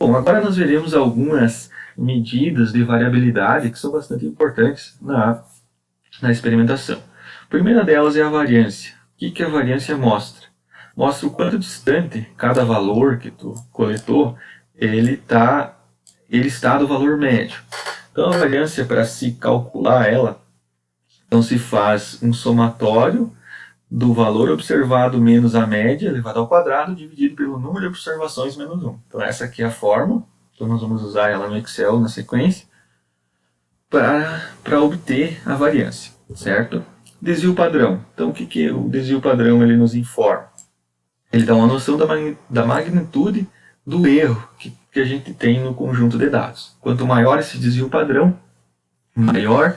Bom, agora nós veremos algumas medidas de variabilidade que são bastante importantes na experimentação. A primeira delas é a variância. O que a variância mostra? Mostra o quanto distante cada valor que tu coletou ele está do valor médio. Então a variância, para se calcular ela, então se faz um somatório do valor observado menos a média elevado ao quadrado dividido pelo número de observações menos 1. Então essa aqui é a fórmula. Então nós vamos usar ela no Excel na sequência para obter a variância, certo? Desvio padrão. Então o que o desvio padrão ele nos informa? Ele dá uma noção da magnitude do erro que a gente tem no conjunto de dados. Quanto maior esse desvio padrão, maior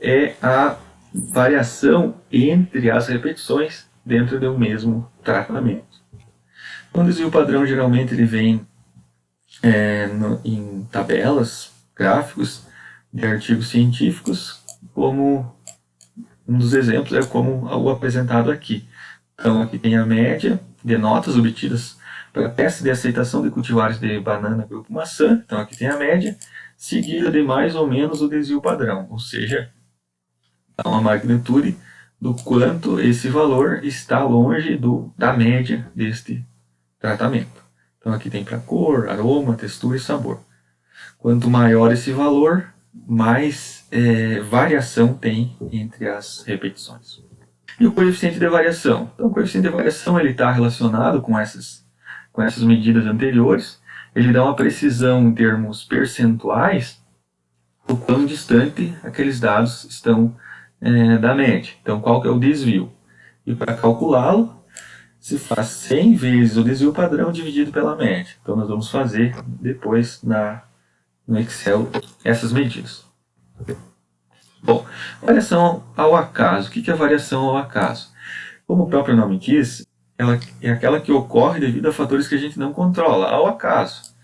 é a variação entre as repetições dentro do mesmo tratamento. O desvio padrão geralmente ele vem em tabelas, gráficos de artigos científicos, como um dos exemplos é como o apresentado aqui. Então aqui tem a média de notas obtidas para teste de aceitação de cultivares de banana grupo maçã. Então aqui tem a média, seguida de mais ou menos o desvio padrão, ou seja, uma magnitude do quanto esse valor está longe da média deste tratamento. Então aqui tem para cor, aroma, textura e sabor. Quanto maior esse valor, mais variação tem entre as repetições. E o coeficiente de variação? Então o coeficiente de variação está relacionado com essas medidas anteriores. Ele dá uma precisão em termos percentuais do quão distante aqueles dados estão da média. Então, qual que é o desvio? E para calculá-lo, se faz 100 vezes o desvio padrão dividido pela média. Então, nós vamos fazer depois no Excel essas medidas. Bom, variação ao acaso. O que é variação ao acaso? Como o próprio nome diz, ela é aquela que ocorre devido a fatores que a gente não controla, ao acaso.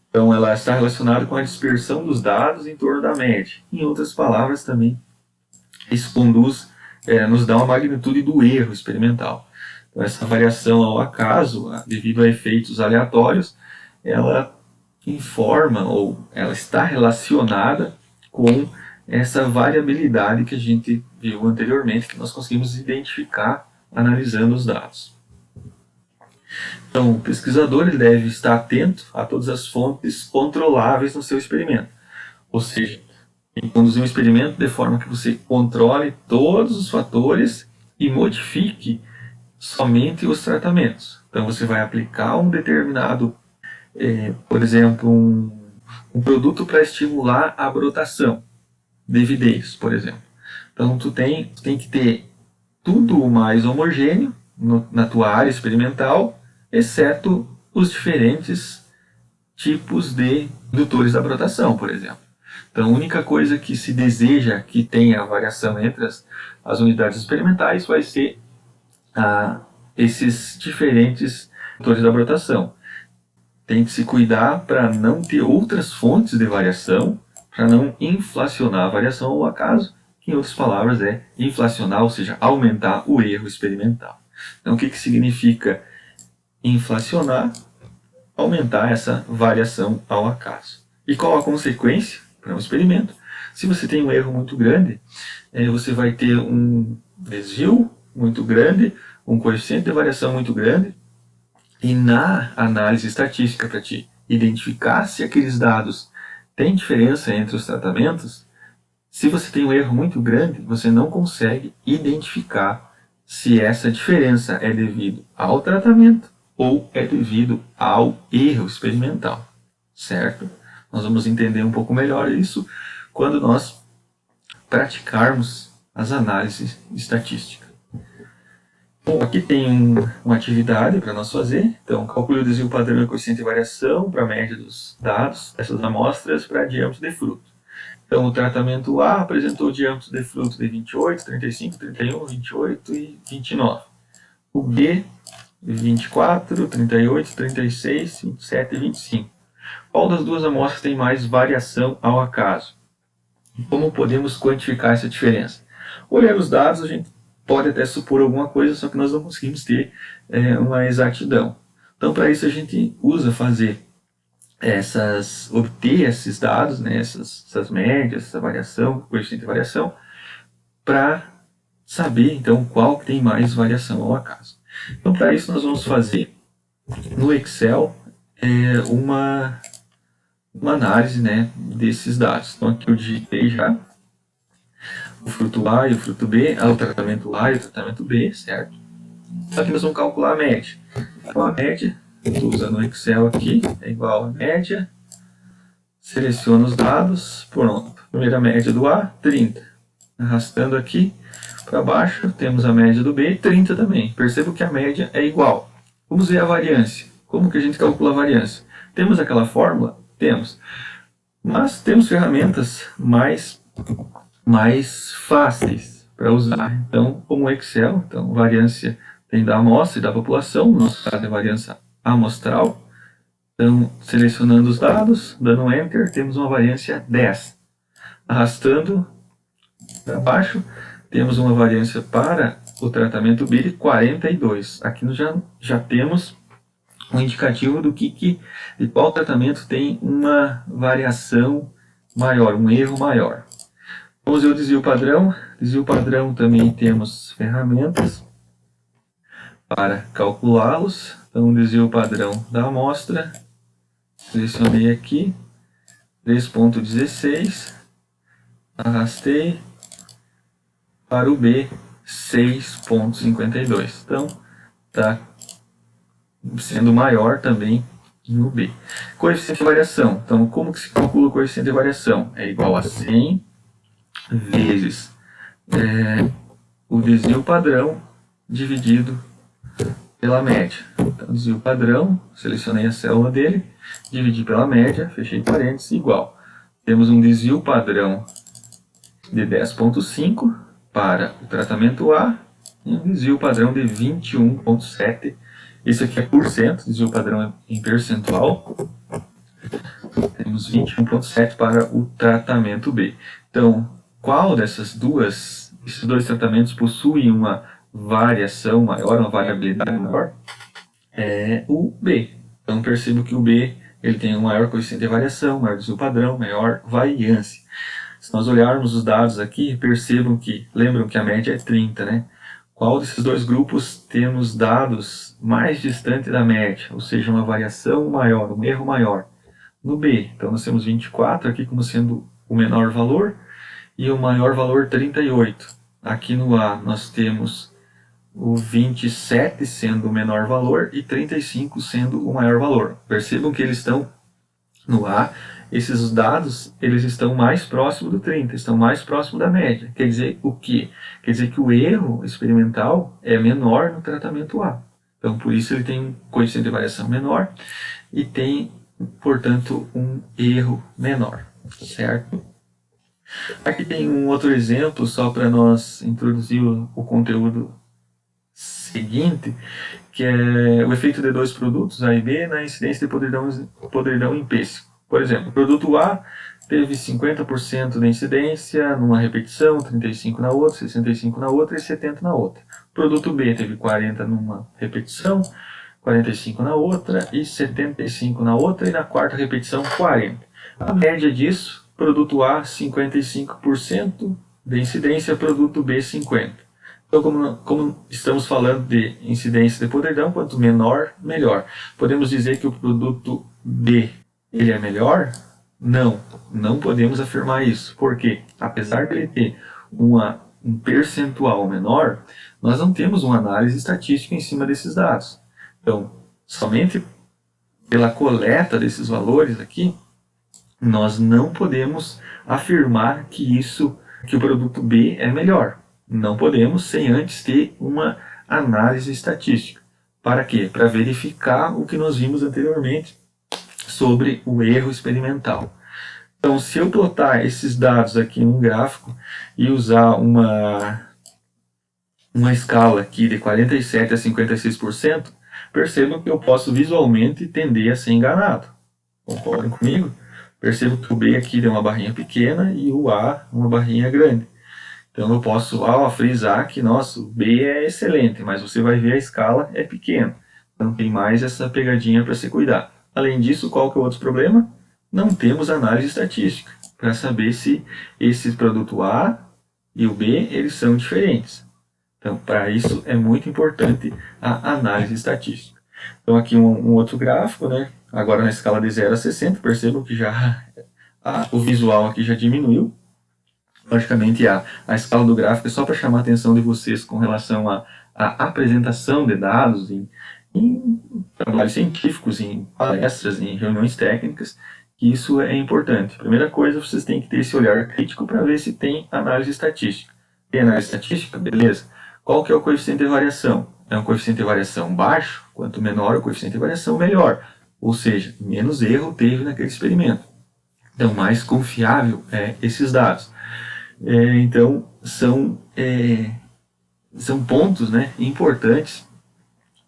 Então, ela está relacionada com a dispersão dos dados em torno da média. Em outras palavras, também isso nos dá uma magnitude do erro experimental. Então, essa variação ao acaso, devido a efeitos aleatórios, ela informa ou ela está relacionada com essa variabilidade que a gente viu anteriormente, que nós conseguimos identificar analisando os dados. Então, o pesquisador ele deve estar atento a todas as fontes controláveis no seu experimento. Ou seja, tem que conduzir um experimento de forma que você controle todos os fatores e modifique somente os tratamentos. Então você vai aplicar um determinado, por exemplo, um produto para estimular a brotação de videiros, por exemplo. Então tu tem que ter tudo mais homogêneo na tua área experimental, exceto os diferentes tipos de indutores da brotação, por exemplo. Então, a única coisa que se deseja que tenha variação entre as unidades experimentais vai ser esses diferentes indutores da brotação. Tem que se cuidar para não ter outras fontes de variação, para não inflacionar a variação ao acaso, que em outras palavras é inflacionar, ou seja, aumentar o erro experimental. Então, o que significa inflacionar? Aumentar essa variação ao acaso. E qual a consequência para um experimento? Se você tem um erro muito grande, você vai ter um desvio muito grande, um coeficiente de variação muito grande, e na análise estatística para te identificar se aqueles dados têm diferença entre os tratamentos, se você tem um erro muito grande, você não consegue identificar se essa diferença é devido ao tratamento ou é devido ao erro experimental, certo? Nós vamos entender um pouco melhor isso quando nós praticarmos as análises estatísticas. Bom, aqui tem uma atividade para nós fazer. Então, calcule o desvio padrão e coeficiente de variação para a média dos dados dessas amostras para diâmetro de fruto. Então, o tratamento A apresentou diâmetro de fruto de 28, 35, 31, 28 e 29. O B, 24, 38, 36, 27 e 25. Qual das duas amostras tem mais variação ao acaso? E como podemos quantificar essa diferença? Olhando os dados, a gente pode até supor alguma coisa, só que nós não conseguimos ter uma exatidão. Então, para isso, a gente usa fazer obter esses dados, né, essas médias, essa variação, coeficiente de variação, para saber então qual que tem mais variação ao acaso. Então, para isso nós vamos fazer no Excel uma análise, né, desses dados. Então aqui eu digitei já o fruto A e o fruto B, o tratamento A e o tratamento B, certo? Aqui nós vamos calcular a média. Então a média, estou usando o Excel aqui, é igual a média, seleciono os dados, pronto. Primeira média do A, 30. Arrastando aqui para baixo, temos a média do B, 30 também. Percebo que a média é igual. Vamos ver a variância. Como que a gente calcula a variância? Temos aquela fórmula? Temos. Mas temos ferramentas mais fáceis para usar. Então, como o Excel, então variância tem da amostra e da população, no nosso caso é variância amostral. Então, selecionando os dados, dando Enter, temos uma variância 10. Arrastando para baixo, temos uma variância para o tratamento B de 42. Aqui nós já temos um indicativo de qual tratamento tem uma variação maior, um erro maior. Vamos ver o desvio padrão. Desvio padrão também temos ferramentas para calculá-los. Então, desvio padrão da amostra. Selecionei aqui 3.16. Arrastei para o B 6.52. Então, está sendo maior também no B. Coeficiente de variação. Então, como que se calcula o coeficiente de variação? É igual a 100 vezes o desvio padrão dividido pela média. Então, desvio padrão, selecionei a célula dele, dividi pela média, fechei parênteses, igual. Temos um desvio padrão de 10.5 para o tratamento A e um desvio padrão de 21.7. Esse aqui é por cento, desvio padrão em percentual. Temos 21.7 para o tratamento B. Então, qual esses dois tratamentos possuem uma variação maior, uma variabilidade maior? É o B. Então, percebo que o B ele tem um maior coeficiente de variação, maior desvio padrão, maior variância. Se nós olharmos os dados aqui, percebam que, lembram que a média é 30, né? Qual desses dois grupos temos dados mais distante da média, ou seja, uma variação maior, um erro maior? No B, então nós temos 24 aqui como sendo o menor valor e o maior valor 38. Aqui no A nós temos o 27 sendo o menor valor e 35 sendo o maior valor. Percebam que eles estão no A, esses dados eles estão mais próximos do 30, estão mais próximos da média. Quer dizer o quê? Quer dizer que o erro experimental é menor no tratamento A. Então, por isso ele tem um coeficiente de variação menor e tem, portanto, um erro menor, certo? Aqui tem um outro exemplo, só para nós introduzir o conteúdo seguinte, que é o efeito de dois produtos, A e B, na incidência de podridão em pêssego. Por exemplo, o produto A teve 50% de incidência numa repetição, 35% na outra, 65% na outra e 70% na outra. O produto B teve 40% numa repetição, 45% na outra e 75% na outra, e na quarta repetição 40%. A média disso, produto A 55% de incidência, produto B 50%. Então, como estamos falando de incidência de podridão, quanto menor, melhor. Podemos dizer que o produto B ele é melhor? Não, não podemos afirmar isso. Por quê? Apesar de ele ter um percentual menor, nós não temos uma análise estatística em cima desses dados. Então, somente pela coleta desses valores aqui, nós não podemos afirmar que o produto B é melhor. Não podemos sem antes ter uma análise estatística. Para quê? Para verificar o que nós vimos anteriormente sobre o erro experimental. Então, se eu plotar esses dados aqui em um gráfico e usar uma escala aqui de 47% a 56%, percebam que eu posso visualmente tender a ser enganado. Concordam comigo? Percebo que o B aqui deu uma barrinha pequena e o A uma barrinha grande. Então eu posso frisar que, nossa, o B é excelente, mas você vai ver a escala é pequena. Então tem mais essa pegadinha para se cuidar. Além disso, qual que é o outro problema? Não temos análise estatística para saber se esse produto A e o B eles são diferentes. Então, para isso é muito importante a análise estatística. Então, aqui um outro gráfico, né? Agora na escala de 0 a 60, percebam que já o visual aqui já diminuiu. Logicamente, a escala do gráfico é só para chamar a atenção de vocês com relação à apresentação de dados em trabalhos científicos, em palestras, em reuniões técnicas, que isso é importante. Primeira coisa, vocês têm que ter esse olhar crítico para ver se tem análise estatística. Tem análise estatística? Beleza. Qual que é o coeficiente de variação? É um coeficiente de variação baixo? Quanto menor o coeficiente de variação, melhor. Ou seja, menos erro teve naquele experimento. Então, mais confiável é esses dados. Então, são pontos, né, importantes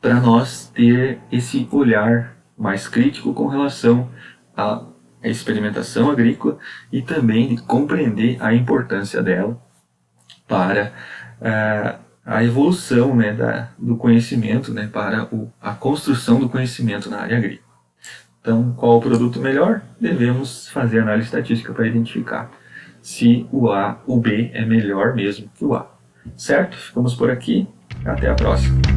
para nós ter esse olhar mais crítico com relação à experimentação agrícola e também de compreender a importância dela para a evolução, né, do conhecimento, né, para a construção do conhecimento na área agrícola. Então, qual o produto melhor? Devemos fazer análise estatística para identificar se o B é melhor mesmo que o A. Certo? Ficamos por aqui. Até a próxima.